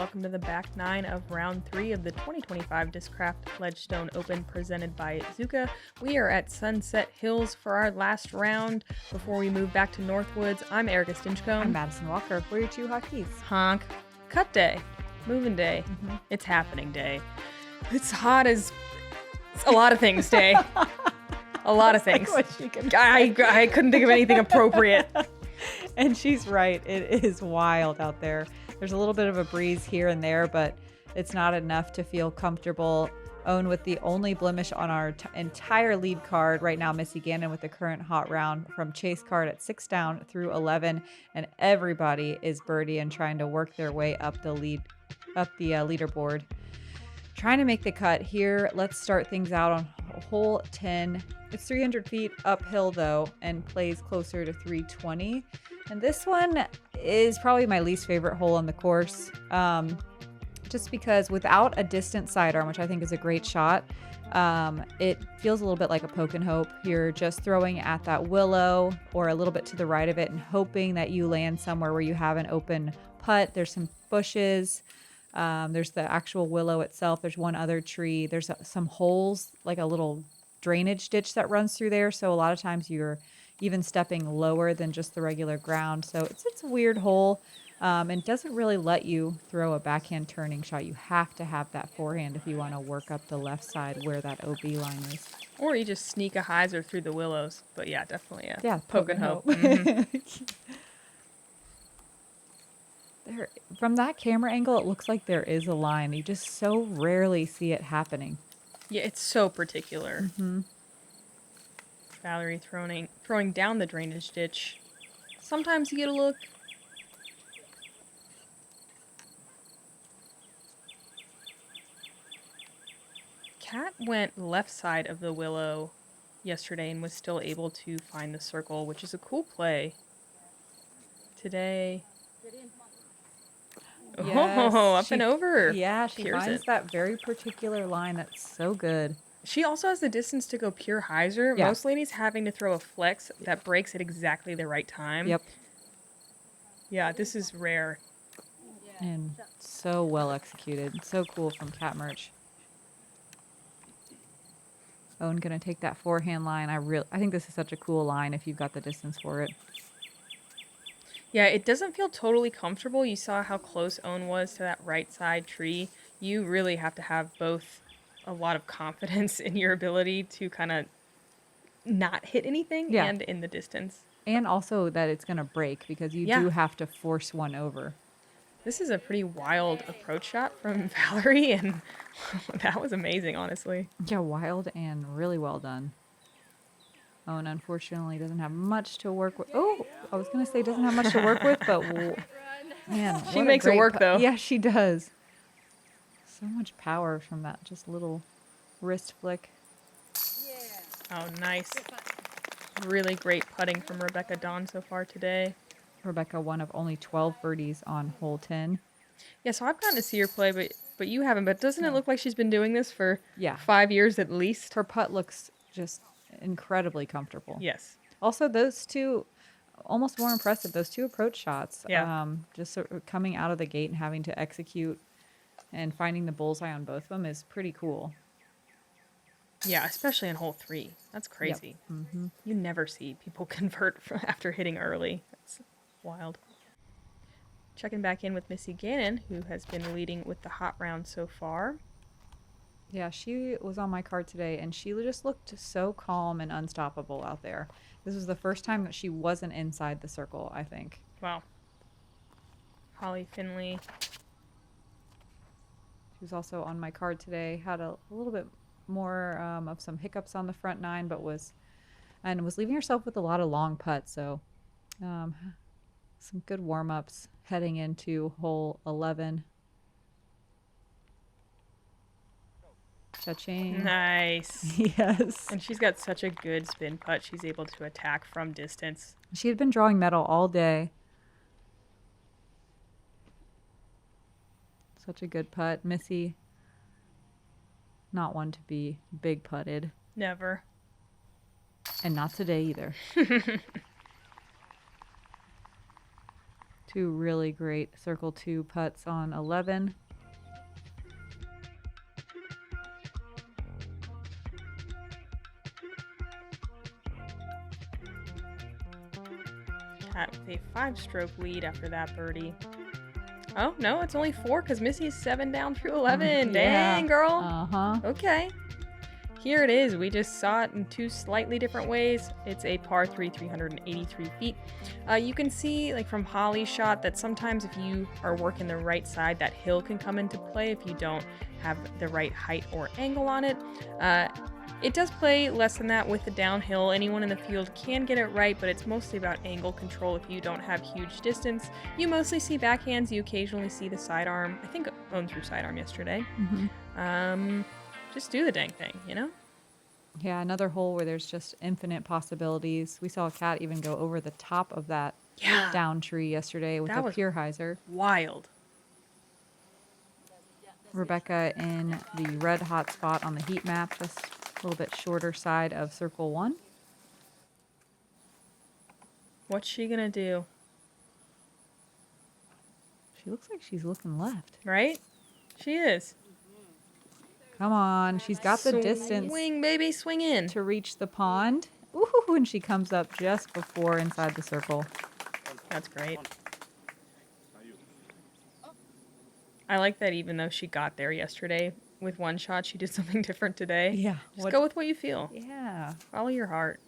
welcome to the back nine of round 3 of the 2025 Discraft Ledgestone Open presented by Zuka. We are at Sunset Hills for our last round before we move back to Northwoods. I'm Erika Stinchcomb. I'm Madison Walker. We're your two hotkeys. Honk. Cut day. Moving day. It's happening day. It's hot as a lot of things day. A lot of things. I couldn't think of anything appropriate. And she's right. It is wild out there. There's a little bit of a breeze here and there, but it's not enough to feel comfortable. Owen with the only blemish on our entire lead card right now, Missy Gannon with the current hot round from chase card at 6 down through 11, and everybody is birdie and trying to work their way up the leaderboard. Trying to make the cut here. Let's start things out on hole 10. It's 300 feet uphill though, and plays closer to 320. And this one is probably my least favorite hole on the course. Just because without a distant sidearm, which I think is a great shot, it feels a little bit like a poke and hope. You're just throwing at that willow or a little bit to the right of it and hoping that you land somewhere where you have an open putt. There's some bushes. There's the actual willow itself. There's one other tree. There's some holes, like a little drainage ditch that runs through there. So a lot of times you're even stepping lower than just the regular ground. So it's a weird hole. And doesn't really let you throw a backhand turning shot. You have to have that forehand if you want to work up the left side where that OB line is. Or you just sneak a hyzer through the willows. But yeah, definitely poke and hope. There, from that camera angle, it looks like there is a line. You just so rarely see it happening. Yeah, it's so particular. Valerie throwing down the drainage ditch. Sometimes you get a look. Kat went left side of the willow yesterday and was still able to find the circle, which is a cool play. Today... Yes, up and over. Yeah, she finds that very particular line that's so good. She also has the distance to go pure hyzer. Yeah. Most ladies having to throw a flex that breaks at exactly the right time. Yep. Yeah, this is rare. And so well executed. So cool from Kat Mertsch. Owen gonna take that forehand line. I think this is such a cool line if you've got the distance for it. Yeah, it doesn't feel totally comfortable. You saw how close Owen was to that right side tree. You really have to have both a lot of confidence in your ability to kind of not hit anything and in the distance. And also that it's going to break because you do have to force one over. This is a pretty wild approach shot from Valerie, and that was amazing, honestly. Yeah, wild and really well done. Owen unfortunately doesn't have much to work with. Oh, I was going to say doesn't have much to work with, but man. She makes it work, though. Yeah, she does. So much power from that just little wrist flick. Oh, nice. Really great putting from Rebecca Dawn so far today. Rebecca, one of only 12 birdies on hole 10. Yeah, so I've gotten to see her play, but you haven't. But doesn't it look like she's been doing this for 5 years at least? Her putt looks just incredibly comfortable. Yes. Also, those two, almost more impressive, those two approach shots. Yeah. Just sort of coming out of the gate and having to execute and finding the bullseye on both of them is pretty cool. Yeah, especially in hole 3. That's crazy. Yep. You never see people convert after hitting early. That's wild. Checking back in with Missy Gannon, who has been leading with the hot round so far. Yeah, she was on my card today, and she just looked so calm and unstoppable out there. This was the first time that she wasn't inside the circle, I think. Wow. Holly Finley. She was also on my card today. Had a little bit more of some hiccups on the front nine, but was leaving herself with a lot of long putts. So some good warm-ups heading into hole 11. Cha-ching. Nice. Yes. And she's got such a good spin putt. She's able to attack from distance. She had been drawing metal all day. Such a good putt. Missy, not one to be big putted. Never. And not today either. Two really great circle 2 putts on 11. Cat with a 5-stroke lead after that birdie. Oh, no, it's only 4 because Missy's 7 down through 11. Yeah. Dang, girl. Uh-huh. Okay. Here it is. We just saw it in 2 slightly different ways. It's a par 3, 383 feet. You can see, like from Holly's shot, that sometimes if you are working the right side, that hill can come into play if you don't have the right height or angle on it. It does play less than that with the downhill. Anyone in the field can get it right, but it's mostly about angle control if you don't have huge distance. You mostly see backhands. You occasionally see the sidearm. I think Owen threw sidearm yesterday. Just do the dang thing, you know? Yeah, another hole where there's just infinite possibilities. We saw a cat even go over the top of that down tree yesterday with That a was pure hyzer. Wild. Rebecca in the red hot spot on the heat map, just a little bit shorter side of circle 1. What's she gonna do? She looks like she's looking left. Right? She is. Come on, she's got the distance Swing, baby, swing in. to reach the pond. Ooh, and she comes up just before inside the circle. That's great. I like that even though she got there yesterday with one shot, she did something different today. Yeah. Just go with what you feel. Yeah. Follow your heart.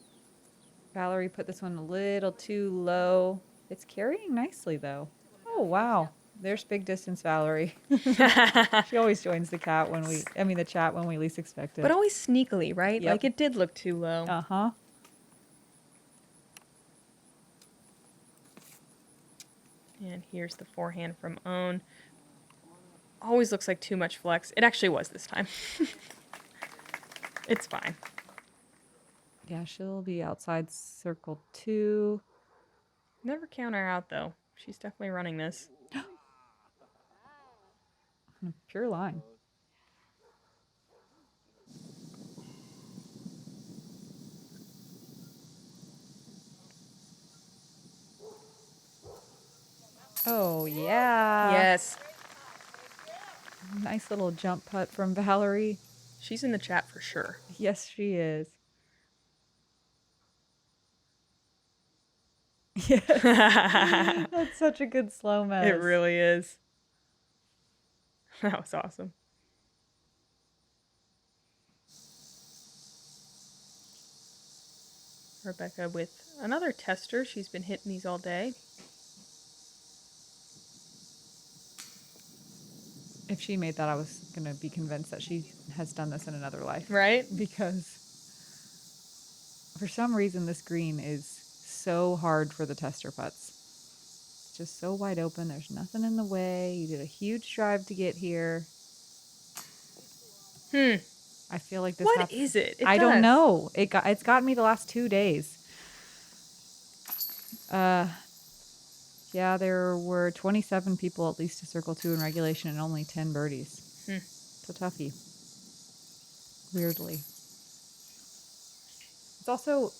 Valerie put this one a little too low. It's carrying nicely, though. Oh, wow. There's big distance Valerie. She always joins the chat when the chat when we least expect it. But always sneakily, right? Yep. Like it did look too low. Uh-huh. And here's the forehand from Owen. Always looks like too much flex. It actually was this time. It's fine. Yeah, she'll be outside circle 2. Never count her out, though. She's definitely running this. Pure line. Oh, yeah. Yes. Nice little jump putt from Valerie. She's in the chat for sure. Yes, she is. Yes. That's such a good slow mess. It really is. That was awesome. Rebecca with another tester. She's been hitting these all day. If she made that, I was going to be convinced that she has done this in another life. Right? Because for some reason, this green is so hard for the tester putts. It's just so wide open. There's nothing in the way. You did a huge drive to get here. I feel like this. What is it? I don't know. It's gotten me the last 2 days. Yeah, there were 27 people at least to circle 2 in regulation and only 10 birdies. It's a toughie. Weirdly. It's also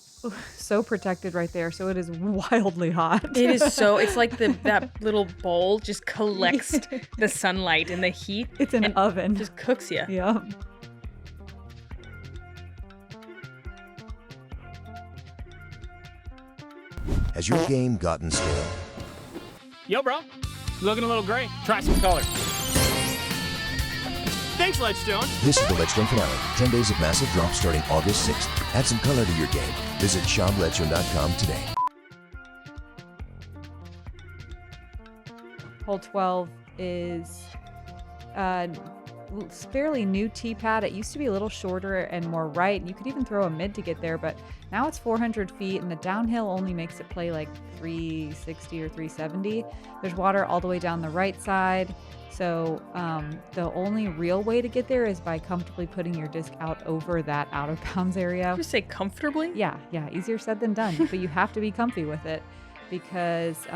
so protected right there, so it is wildly hot. It is so, it's like that little bowl just collects the sunlight and the heat. It's an oven. Just cooks you. Yeah. Has your game gotten stale? Yo, bro. Looking a little gray. Try some color. Thanks, Ledgestone. This is the Ledgestone finale. 10 days of massive drops starting August 6th. Add some color to your game. Visit shopledgestone.com today. Hole 12 is fairly new tee pad. It used to be a little shorter and more right, and you could even throw a mid to get there, but now it's 400 feet, and the downhill only makes it play like 360 or 370. There's water all the way down the right side, so the only real way to get there is by comfortably putting your disc out over that out of bounds area. Just say comfortably? Yeah, easier said than done, but you have to be comfy with it because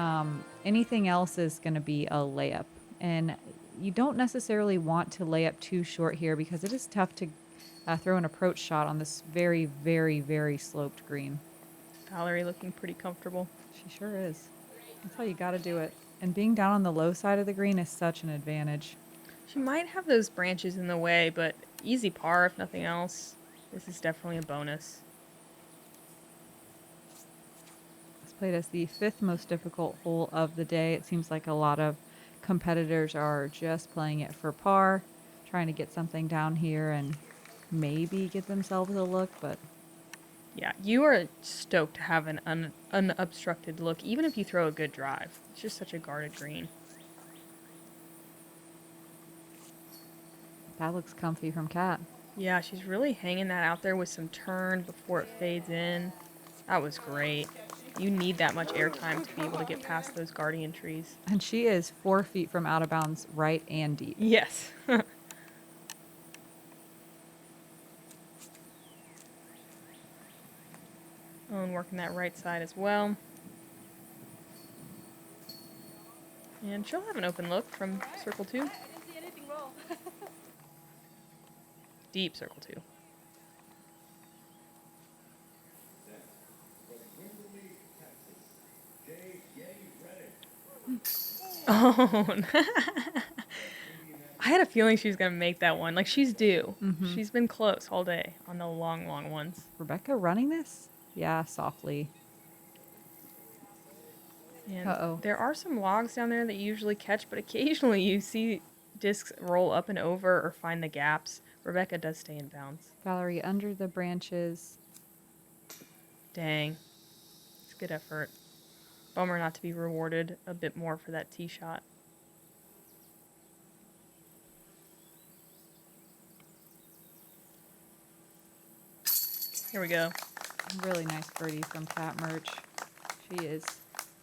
anything else is going to be a layup, and you don't necessarily want to lay up too short here because it is tough to throw an approach shot on this very, very, very sloped green. Valerie looking pretty comfortable. She sure is. That's how you got to do it. And being down on the low side of the green is such an advantage. She might have those branches in the way, but easy par if nothing else. This is definitely a bonus. It's played as the 5th most difficult hole of the day. It seems like a lot of competitors are just playing it for par, trying to get something down here and maybe get themselves a look, but Yeah, you are stoked to have an unobstructed look, even if you throw a good drive. It's just such a guarded green. that looks comfy from Kat. Yeah, she's really hanging that out there with some turn before it fades in. That was great. You need that much airtime to be able to get past those guardian trees. And she is 4 feet from out of bounds, right and deep. Yes. Oh, and working that right side as well. And she'll have an open look from circle 2. I didn't see anything wrong. Deep circle 2. Oh, I had a feeling she was going to make that one. Like, she's due. Mhm. She's been close all day on the long, long ones. Rebecca running this? Yeah, softly. And Uh-oh. there are some logs down there that you usually catch, but occasionally you see discs roll up and over or find the gaps. Rebecca does stay in bounds. Valerie under the branches. Dang. It's good effort. Bummer not to be rewarded a bit more for that tee shot. Here we go. Really nice birdie from Kat Mertsch. She is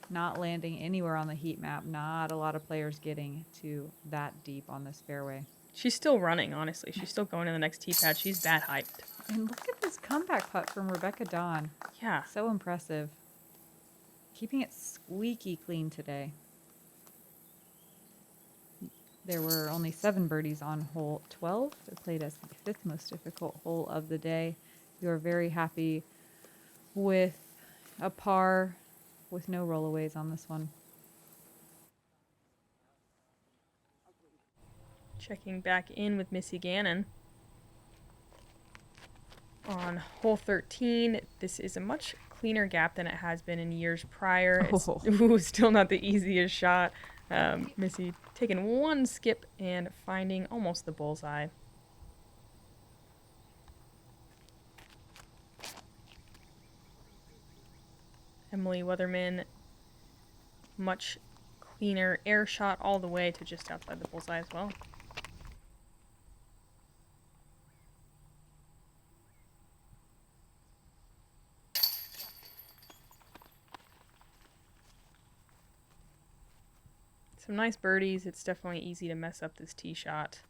not landing anywhere on the heat map. Not a lot of players getting to that deep on this fairway. She's still running, honestly. She's still going to the next tee pad. She's that hyped. And look at this comeback putt from Rebecca Dawn. Yeah. So impressive. Keeping it squeaky clean today. There were only 7 birdies on hole 12. It played as the 5th most difficult hole of the day. You are very happy with a par with no rollaways on this one. Checking back in with Missy Gannon. On hole 13, this is a much cleaner gap than it has been in years prior. It's still not the easiest shot. Missy taking one skip and finding almost the bullseye. Emily Weatherman, much cleaner air shot all the way to just outside the bullseye as well. Some nice birdies. It's definitely easy to mess up this tee shot.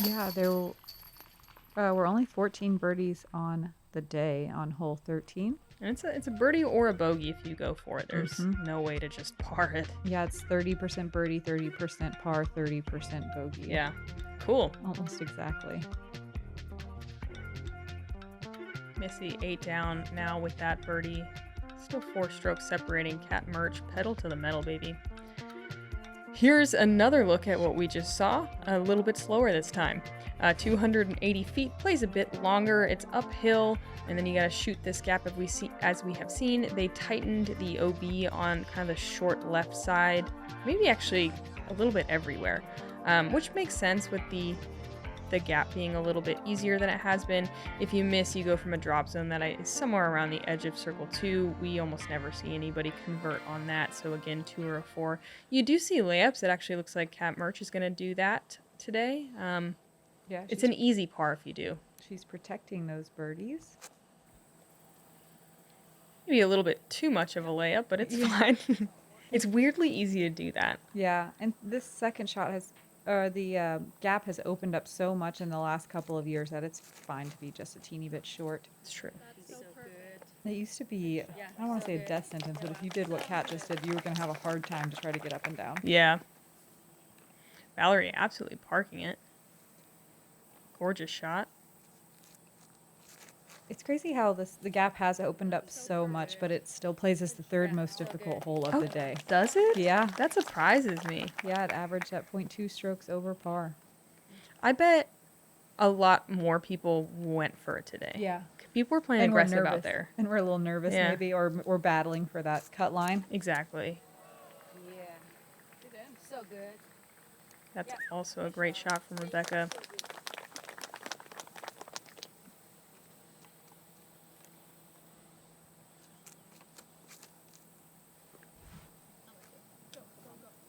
Yeah, there were only 14 birdies on the day on hole 13. And it's a birdie or a bogey if you go for it. There's no way to just par it. Yeah, it's 30% birdie, 30% par, 30% bogey. Yeah. Cool. Almost exactly. Missy 8 down now with that birdie. Still 4 strokes separating Kat Mertsch. Pedal to the metal, baby. Here's another look at what we just saw, a little bit slower this time. 280 feet, plays a bit longer, it's uphill, and then you gotta shoot this gap. As we have seen, they tightened the OB on kind of the short left side, maybe actually a little bit everywhere, which makes sense with the gap being a little bit easier than it has been. If you miss, you go from a drop zone that is somewhere around the edge of circle 2. We almost never see anybody convert on that, so again, 2 or a 4. You do see layups. It actually looks like Kat Mertsch is going to do that today. Yeah, it's an easy par if you do. She's protecting those birdies. Maybe a little bit too much of a layup, but it's fine. It's weirdly easy to do that. Yeah, and this second shot has, the gap has opened up so much in the last couple of years that it's fine to be just a teeny bit short. It's true. That's so good. It used to be, I don't want to say a death sentence, but if you did what Kat just did, you were going to have a hard time to try to get up and down. Yeah. Valerie absolutely parking it. Gorgeous shot. It's crazy how the gap has opened up so much, but it still plays as the third most difficult hole of the day. Does it? Yeah. That surprises me. Yeah, it averaged at 0.2 strokes over par. I bet a lot more people went for it today. Yeah. People were playing And we're aggressive nervous. out there. And we're a little nervous Yeah. maybe, or we're battling for that cut line. Exactly. Yeah. So good. That's also a great shot from Rebecca.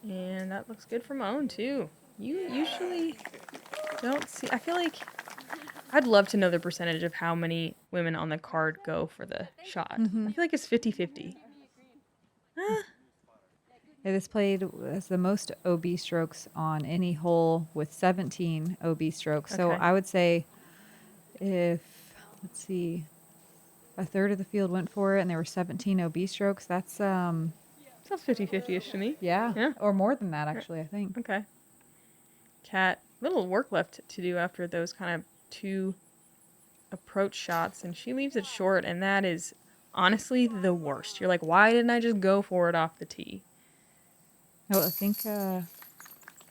And that looks good from Owen, too. You usually don't see... I feel like... I'd love to know the percentage of how many women on the card go for the shot. I feel like it's 50-50. Yeah, this played as the most OB strokes on any hole with 17 OB strokes. So Okay. I would say if, let's see, a third of the field went for it and there were 17 OB strokes, that's, Sounds 50-50-ish to me. yeah, or more than that, actually, I think. Okay. Kat, little work left to do after those kind of 2 approach shots, and she leaves it short, and that is honestly the worst. You're like, why didn't I just go for it off the tee? Oh, I think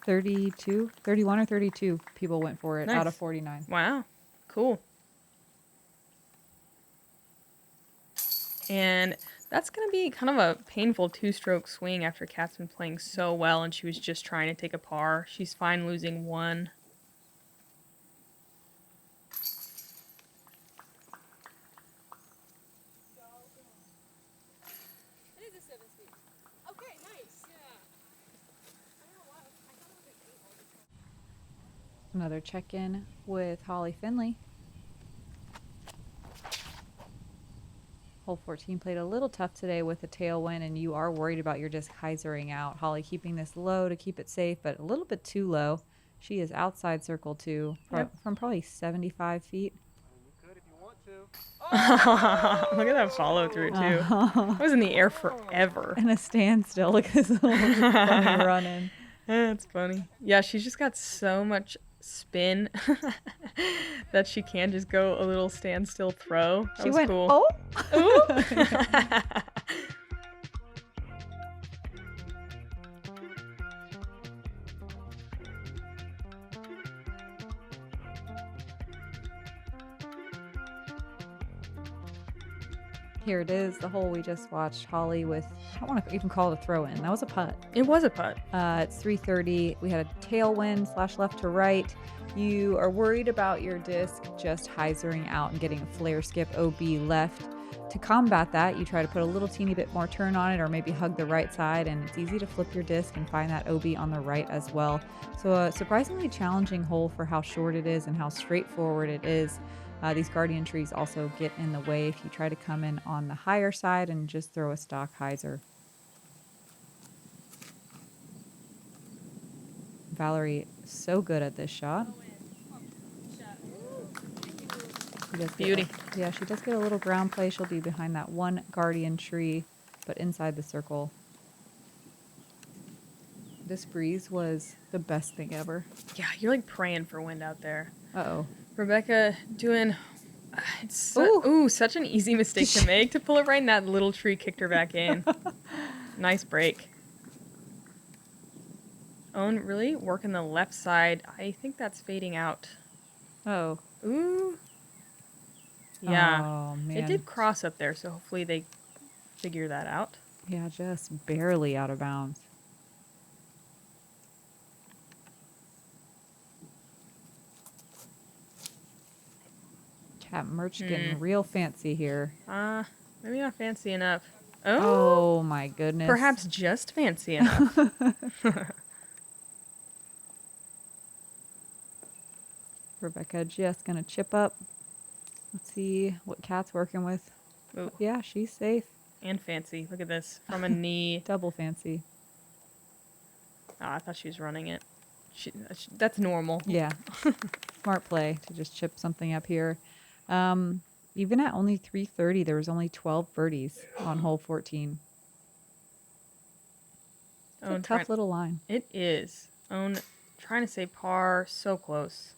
31 or 32 people went for it out of Nice. 49. Wow. Cool. And that's going to be kind of a painful 2-stroke swing after Kat's been playing so well and she was just trying to take a par. She's fine losing 1. It is a 7 speed. Okay, nice. Yeah. I don't know why. I thought it was an 8 all the time. Another check-in with Holly Finley. Hole 14 played a little tough today with a tailwind, and you are worried about your disc hyzering out. Holly keeping this low to keep it safe, but a little bit too low. She is outside circle 2 from probably 75 feet. Look at that follow through, too. It was in the air forever. And a standstill. Look at this little funny run in. That's funny. Yeah, she's just got so much spin that she can just go a little standstill throw. That She was went, cool. oh! Ooh. Here it is, the hole we just watched. Holly with, I don't want to even call it a throw-in. That was a putt. It was a putt. It's 330. We had a tailwind / left to right. You are worried about your disc just hyzering out and getting a flare skip OB left. To combat that, you try to put a little teeny bit more turn on it or maybe hug the right side, and it's easy to flip your disc and find that OB on the right as well. So a surprisingly challenging hole for how short it is and how straightforward it is. These guardian trees also get in the way if you try to come in on the higher side and just throw a stock hyzer. Valerie, so good at this shot. She does Beauty. Yeah, she does get a little ground play. She'll be behind that one guardian tree, but inside the circle. This breeze was the best thing ever. Yeah, you're like praying for wind out there. Uh-oh. Rebecca doing... It's Ooh. such an easy mistake to make. To pull it right in that little tree kicked her back in. Nice break. Owen really working the left side. I think that's fading out. Oh. Ooh. Yeah. Oh, man. It did cross up there, so hopefully they figure that out. Yeah, just barely out of bounds. Cat Mertsch getting real fancy here. Maybe not fancy enough. Oh, Oh my goodness. perhaps just fancy enough. Rebecca just gonna chip up. Let's see what Cat's working with. Ooh, Yeah, she's safe. and fancy. Look at this. From a knee. Double fancy. Oh, I thought she was running it. That's normal. Yeah. Smart play to just chip something up here. Even at only 330, there was only 12 birdies on hole 14. It's a tough little line. It is. Owen trying to say par. So close.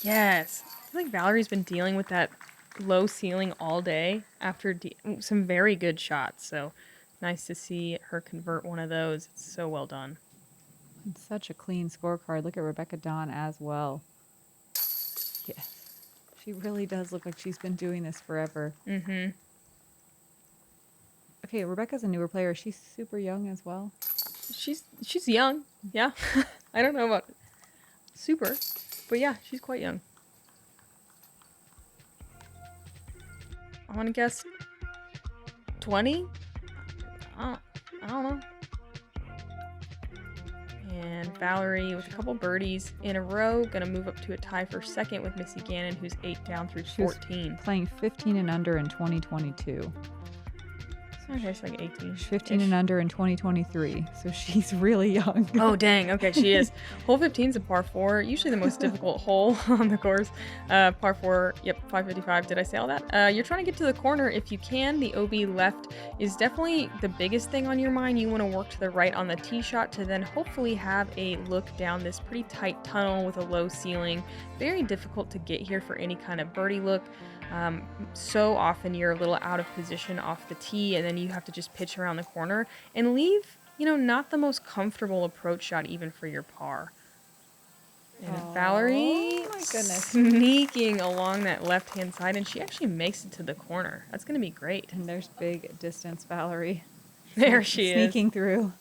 Yes. I feel like Valerie's been dealing with that low ceiling all day after some very good shots. So nice to see her convert one of those. It's so well done. It's such a clean scorecard. Look at Rebecca Dawn as well. Yes. She really does look like she's been doing this forever. Mm-hmm. Okay, Rebecca's a newer player. She's super young as well. She's young. Yeah. I don't know about super, but yeah, she's quite young. I want to guess 20? I don't know. And Valerie with a couple birdies in a row, gonna move up to a tie for second with Missy Gannon, who's 8 down through She was 14. playing 15 and under in 2022. Okay, it's like 18. She's 15 and under in 2023, so she's really young. Oh, dang. Okay, she is. Hole 15 is a par 4, usually the most difficult hole on the course. Par 4, yep, 555. Did I say all that? You're trying to get to the corner if you can. The OB left is definitely the biggest thing on your mind. You want to work to the right on the tee shot to then hopefully have a look down this pretty tight tunnel with a low ceiling. Very difficult to get here for any kind of birdie look. So often you're a little out of position off the tee and then you have to just pitch around the corner and leave, not the most comfortable approach shot even for your par. And Valerie, my goodness, sneaking along that left-hand side, and she actually makes it to the corner. That's going to be great. and there's big distance Valerie. There she is. Sneaking through.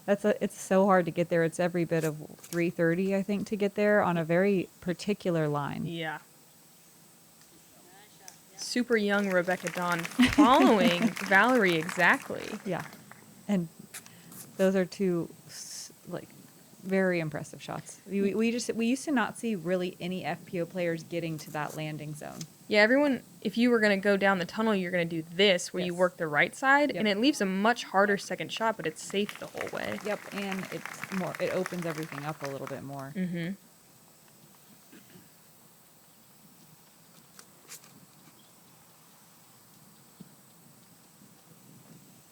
It's so hard to get there. It's every bit of 330, I think, to get there on a very particular line. Yeah. Super young Rebecca Dawn following Valerie exactly. Yeah. And those are two very impressive shots. We used to not see really any FPO players getting to that landing zone. Yeah, everyone, if you were going to go down the tunnel, you're going to do this where you work the right side, Yep. and it leaves a much harder second shot, but it's safe the whole way. Yep, and it opens everything up a little bit more. Mm-hmm.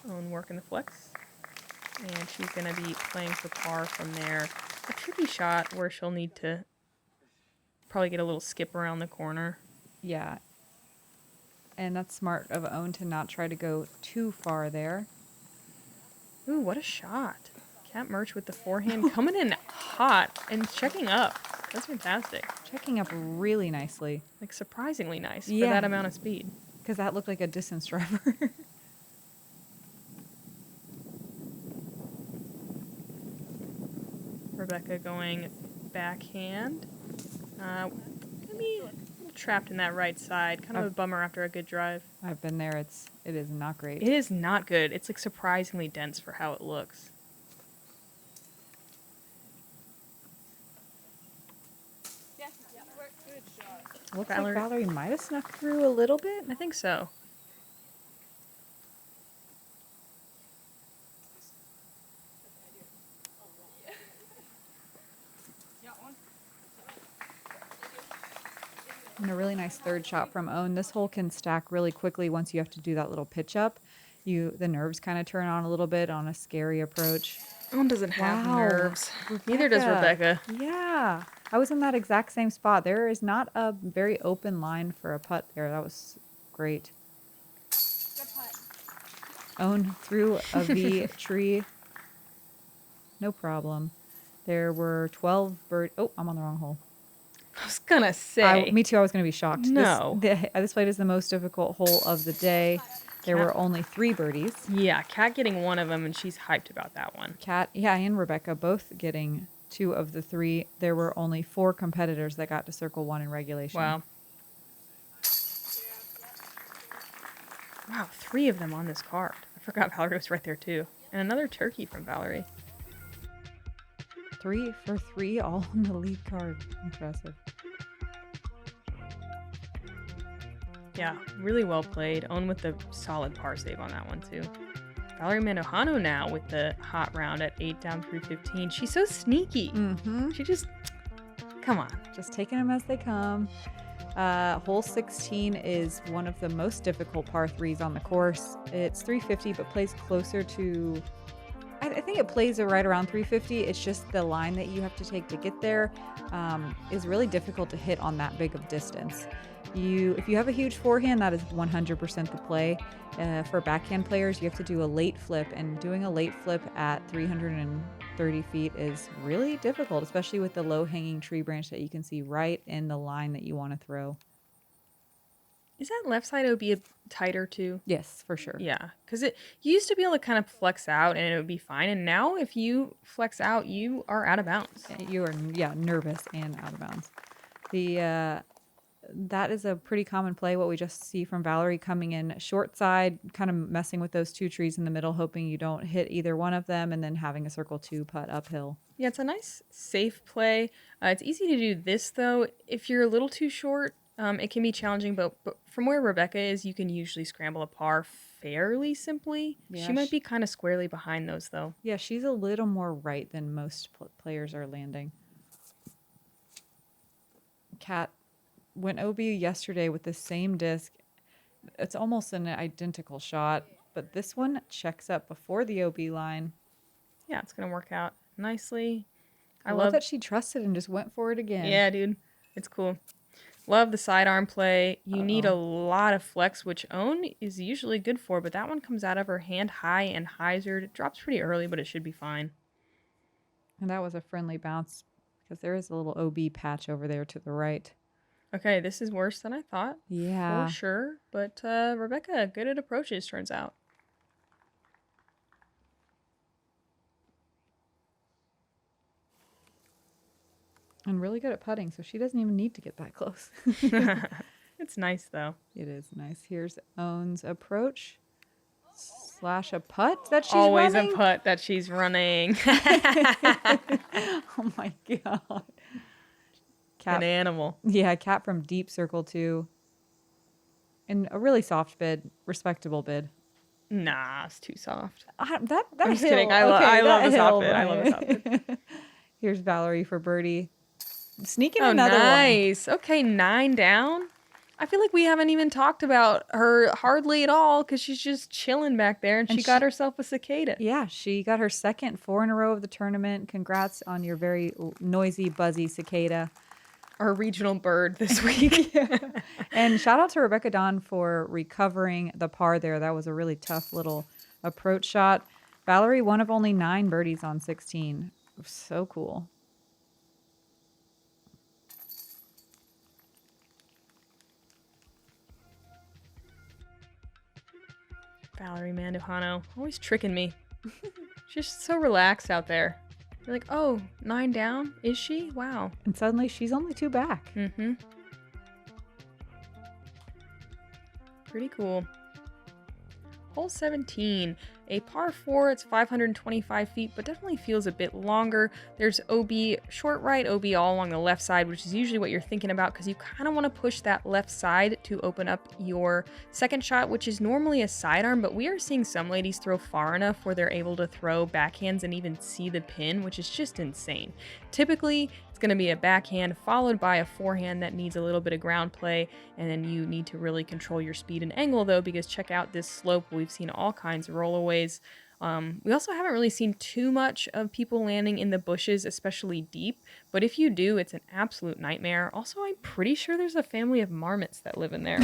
Own work in the flex. And she's going to be playing for par from there. A tricky shot where she'll need to probably get a little skip around the corner. Yeah. And that's smart of Own to not try to go too far there. Ooh, what a shot. Cat Mertsch with the forehand coming in hot and checking up. That's fantastic. Checking up really nicely. Like surprisingly nice for Yeah. that amount of speed. Because that looked like a distance driver. Rebecca going backhand. Gonna be a little trapped in that right side. Kind of a bummer after a good drive. I've been there. It is not great. It is not good. It's like surprisingly dense for how it looks. Yeah, good shot. Looks Valerie- like Valerie might have snuck through a little bit. I think so. And a really nice third shot from Own. This hole can stack really quickly once you have to do that little pitch up. The nerves kind of turn on a little bit on a scary approach. Owen doesn't have Wow. nerves. Neither does Rebecca. Yeah. I was in that exact same spot. There is not a very open line for a putt there. That was great. Good putt. Own through a V tree. No problem. There were 12 bird. Oh, I'm on the wrong hole. I was gonna say. Me too. I was going to be shocked. No. This played is the most difficult hole of the day. There were only 3 birdies. Yeah, Kat getting one of them, and she's hyped about that one. Kat, and Rebecca both getting 2 of the 3. There were only 4 competitors that got to circle 1 in regulation. Wow. Wow, 3 of them on this card. I forgot Valerie was right there too. And another turkey from Valerie. 3 for 3, all on the lead card. Impressive. Yeah, really well played. Owen with the solid par save on that one too. Valerie Mandujano now with the hot round at 8 down through 15. She's so sneaky. Mm-hmm. She just, come on. Just taking them as they come. Hole 16 is one of the most difficult par 3s on the course. It's 350, but plays closer to, I think it plays right around 350. It's just the line that you have to take to get there is really difficult to hit on that big of distance. If you have a huge forehand, that is 100% the play. For backhand players, you have to do a late flip, and doing a late flip at 330 feet is really difficult, especially with the low-hanging tree branch that you can see right in the line that you want to throw. Is that left side OB tighter too? Yes, for sure. Yeah, because you used to be able to kind of flex out and it would be fine. And now if you flex out, you are out of bounds. You are, nervous and out of bounds. That is a pretty common play, what we just see from Valerie coming in short side, kind of messing with those two trees in the middle, hoping you don't hit either one of them, and then having a circle 2 putt uphill. Yeah, it's a nice, safe play. It's easy to do this, though. If you're a little too short, it can be challenging, but from where Rebecca is, you can usually scramble a par fairly simply. Yeah, she might be kind of squarely behind those, though. Yeah, she's a little more right than most players are landing. Kat went OB yesterday with the same disc. It's almost an identical shot, but this one checks up before the OB line. Yeah, it's going to work out nicely. I love that she trusted and just went for it again. Yeah, dude. It's cool. Love the sidearm play. You need a lot of flex, which Own is usually good for, but that one comes out of her hand high and hyzered. It drops pretty early, but it should be fine. And that was a friendly bounce because there is a little OB patch over there to the right. Okay, this is worse than I thought. Yeah. For sure. But Rebecca, good at approaches, turns out. And really good at putting, so she doesn't even need to get that close. It's nice, though. It is nice. Here's Own's approach / a putt that she's Always running. a putt that she's running. Oh, my God. An animal. Yeah, Cat from deep circle 2. And a really soft bid, respectable bid. Nah, it's too soft. That I'm just hill, kidding. I love the soft bid. I love the soft bid. Here's Valerie for birdie. Sneaking Oh, another nice. Okay, 9 down. I feel like we haven't even talked about her hardly at all because she's just chilling back there, and she got herself a cicada. Yeah, she got her second 4 in a row of the tournament. Congrats on your very noisy, buzzy cicada. Our regional bird this week. And shout out to Rebecca Dawn for recovering the par there. That was a really tough little approach shot. Valerie, one of only 9 birdies on 16. So cool. Valerie Mandujano, always tricking me. She's just so relaxed out there. You're like, oh, 9 down? Is she? Wow. And suddenly she's only 2 back. Mm-hmm. Pretty cool. Hole 17, a par 4. It's 525 feet, but definitely feels a bit longer. There's OB short right, OB all along the left side, which is usually what you're thinking about because you kind of want to push that left side to open up your second shot, which is normally a sidearm, but we are seeing some ladies throw far enough where they're able to throw backhands and even see the pin, which is just insane. Typically, it's going to be a backhand followed by a forehand that needs a little bit of ground play, and then you need to really control your speed and angle though, because check out this slope. We've seen all kinds of rollaways. We also haven't really seen too much of people landing in the bushes, especially deep, but if you do, it's an absolute nightmare. Also, I'm pretty sure there's a family of marmots that live in there.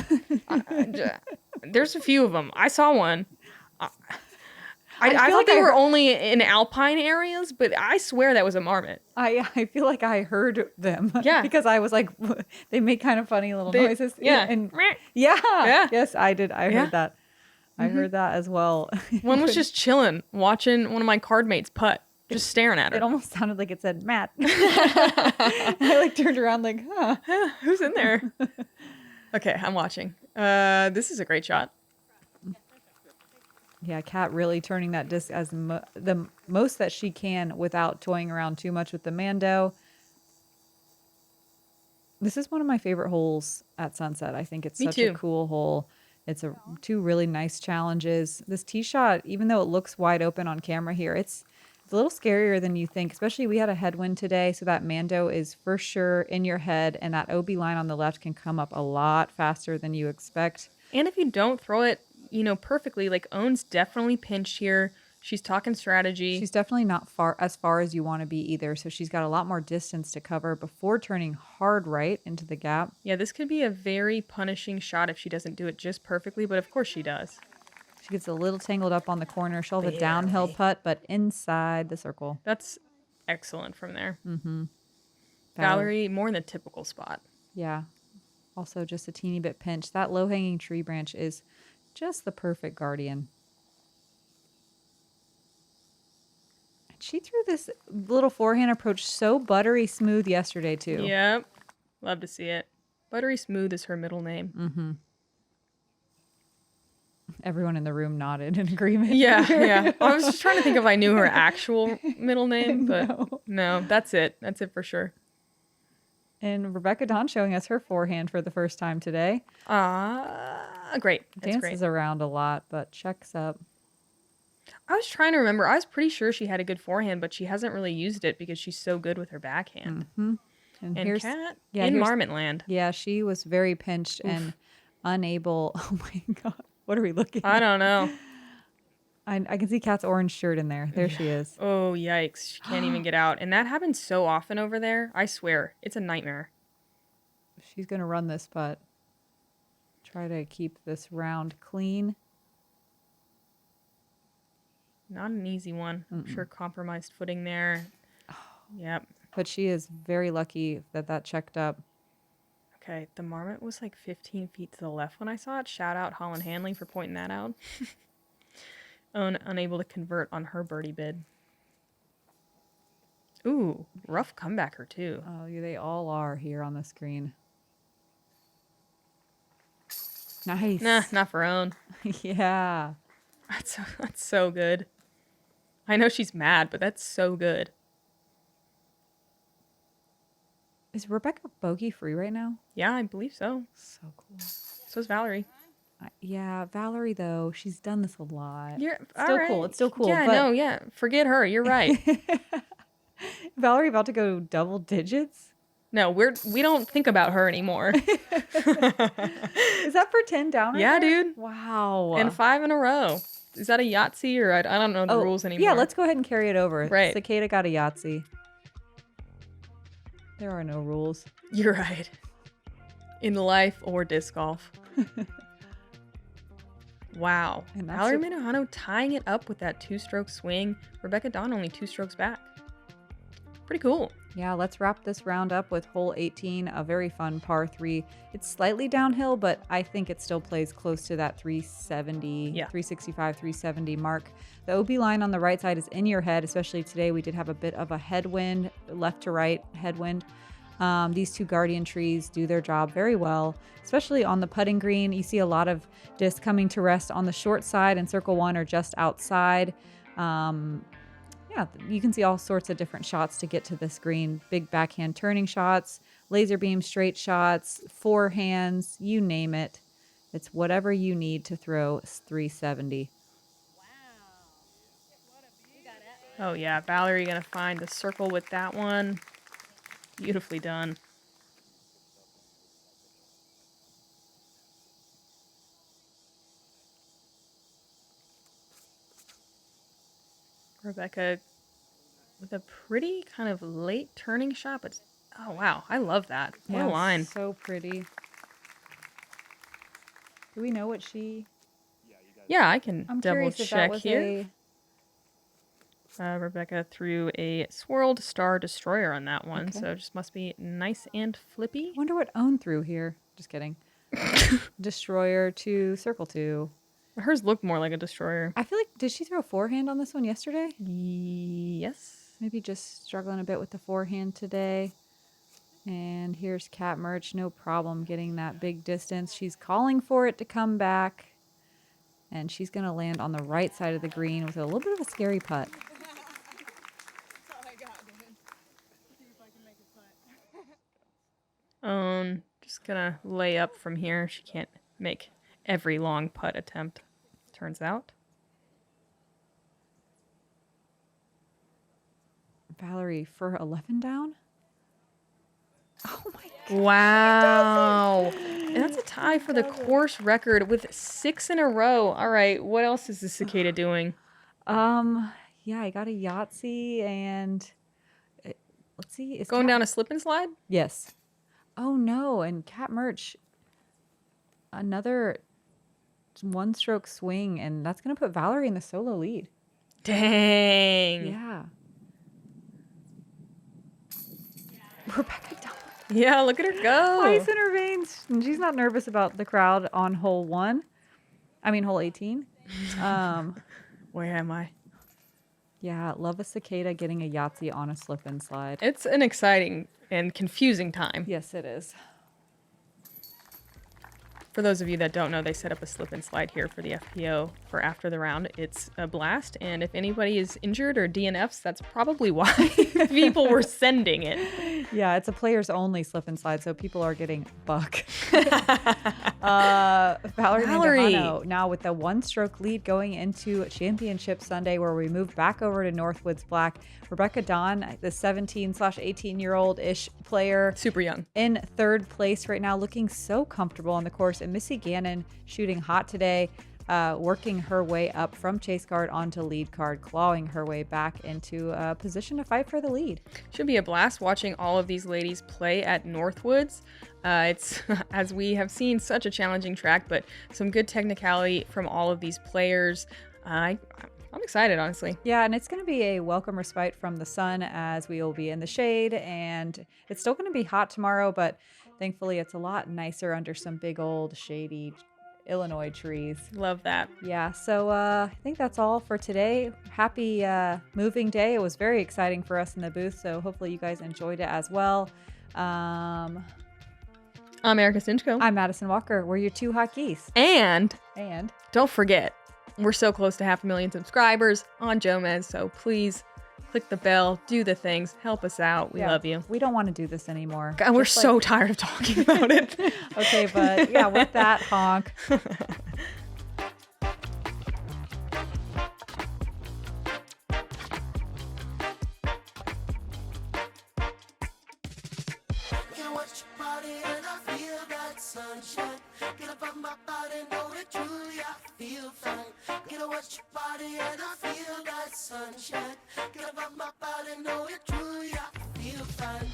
There's a few of them. I saw one. I thought like they were only in alpine areas, but I swear that was a marmot. I feel like I heard them. Yeah. Because I was like, they make kind of funny little noises. Yeah. And Yeah. Yes, I did. I Yeah. heard that. I heard that as well. One was just chilling, watching one of my card mates putt, just staring at her. It almost sounded like it said Matt. I turned around like, huh. Who's in there? Okay, I'm watching. This is a great shot. Yeah, Kat really turning that disc as the most that she can without toying around too much with the Mando. This is one of my favorite holes at Sunset. I think it's such a cool hole. It's 2 really nice challenges. This tee shot, even though it looks wide open on camera here, it's a little scarier than you think, especially we had a headwind today, so that Mando is for sure in your head, and that OB line on the left can come up a lot faster than you expect. And if you don't throw it, perfectly, like Own's definitely pinched here. She's talking strategy. She's definitely not as far as you want to be either. So she's got a lot more distance to cover before turning hard right into the gap. Yeah, this could be a very punishing shot if she doesn't do it just perfectly, but of course she does. She gets a little tangled up on the corner. She'll have a downhill putt, but inside the circle. That's excellent from there. Mm-hmm. Valerie, more in the typical spot. Yeah. Also just a teeny bit pinch. That low-hanging tree branch is just the perfect guardian. And she threw this little forehand approach so buttery smooth yesterday, too. Yep. Love to see it. Buttery Smooth is her middle name. Mm-hmm. Everyone in the room nodded in agreement. Yeah. I was just trying to think if I knew her actual middle name, but no, that's it. That's it for sure. And Rebecca Dawn showing us her forehand for the first time today. Great. That's Dances great. around a lot, but checks up. I was trying to remember. I was pretty sure she had a good forehand, but she hasn't really used it because she's so good with her backhand. Mm-hmm. And here's Kat yeah, in here's- Marmot Land. Yeah, she was very pinched and unable. Oh my God. What are we looking at? I don't know. I can see Kat's orange shirt in there. There she is. Oh, yikes. She can't even get out. And that happens so often over there. I swear. It's a nightmare. She's going to run this putt. Try to keep this round clean. Not an easy one. I'm sure compromised footing there. Yep. But she is very lucky that checked up. Okay, the Marmot was like 15 feet to the left when I saw it. Shout out Holland Hanley for pointing that out. Unable to convert on her birdie bid. Ooh, rough comebacker too. Oh, yeah, they all are here on the screen. Nice. Nah, not for own. Yeah. That's so good. I know she's mad, but that's so good. Is Rebecca bogey free right now? Yeah, I believe so. So cool. So is Valerie. Yeah, Valerie, though, she's done this a lot. You're Still all right. cool. It's still cool. Yeah, but no, yeah. Forget her. You're right. Valerie about to go double digits? No, we don't think about her anymore. Is that for 10 down? Right Yeah, there? dude. Wow. And 5 in a row. Is that a Yahtzee or I don't know the rules anymore. Yeah, let's go ahead and carry it over. Right. Cicada got a Yahtzee. There are no rules. You're right. In life or disc golf. Wow. And that's Valerie a- Mandujano tying it up with that 2-stroke swing. Rebecca Dawn only 2 strokes back. Pretty cool. Yeah, let's wrap this round up with hole 18, a very fun par 3. It's slightly downhill, but I think it still plays close to that 370, 365, 370 mark. The OB line on the right side is in your head, especially today. We did have a bit of a headwind, left to right headwind. These two guardian trees do their job very well, especially on the putting green. You see a lot of discs coming to rest on the short side and circle one or just outside. Yeah, you can see all sorts of different shots to get to this green. Big backhand turning shots, laser beam straight shots, forehands, you name it. It's whatever you need to throw 370. Oh yeah, Valerie gonna find the circle with that one. Beautifully done. Rebecca with a pretty kind of late turning shot, but oh wow, I love that. What a line. So pretty. Do we know what she... Yeah, I can I'm double curious if that check was here. Rebecca threw a swirled star destroyer on that one, Okay. so it just must be nice and flippy. Wonder what Own threw here. Just kidding. Destroyer to circle 2. Hers looked more like a destroyer. I feel like, did she throw a forehand on this one yesterday? Yes. Maybe just struggling a bit with the forehand today. And here's Kat Mertsch, no problem getting that big distance. She's calling for it to come back. And she's going to land on the right side of the green with a little bit of a scary putt. Just gonna lay up from here. She can't make every long putt attempt, turns out. Valerie for 11 down? Oh my God. Wow. And that's a tie for the course record with 6 in a row. All right, what else is the cicada doing? Yeah, I got a Yahtzee and let's see. Is Going Cat- down a slip and slide? Yes. Oh no, and Cat Mertsch, another one-stroke swing, and that's gonna put Valerie in the solo lead. Dang. Yeah. Rebecca Dawn. Yeah, look at her go. Ice in her veins. And she's not nervous about the crowd on hole 18. Where am I? Yeah, love a cicada getting a Yahtzee on a slip and slide. It's an exciting and confusing time. Yes, it is. For those of you that don't know, they set up a slip and slide here for the FPO for after the round. It's a blast, and if anybody is injured or DNFs, that's probably why people were sending it. Yeah, it's a players only slip and slide, so people are getting buck. Valerie Mandujano now with the one-stroke lead going into Championship Sunday, where we move back over to Northwoods Black. Rebecca Dawn, the 17/18-year-old-ish player, Super young. in third place right now, looking so comfortable on the course. And Missy Gannon shooting hot today, working her way up from chase card onto lead card, clawing her way back into a position to fight for the lead. Should be a blast watching all of these ladies play at Northwoods. It's, as we have seen, such a challenging track, but some good technicality from all of these players. I'm excited, honestly. Yeah, and it's going to be a welcome respite from the sun, as we will be in the shade, and it's still going to be hot tomorrow, but thankfully it's a lot nicer under some big old shady Illinois trees. Love that. Yeah, so I think that's all for today. Happy moving day. It was very exciting for us in the booth, so hopefully you guys enjoyed it as well. I'm Erika Stinchcomb. I'm Madison Walker. We're your two hot geese. And And don't forget, we're so close to 500,000 subscribers on Jomez, so please click the bell, do the things, help us out. We love you. We don't want to do this anymore. God, we're Just so tired of talking about it. Okay, but yeah, with that, honk. Can watch your body and I feel that sunshine. Get up on my body, know that truly I feel fine. Get to watch your body and I feel that sunshine. Get up on my body, know that truly I feel fine.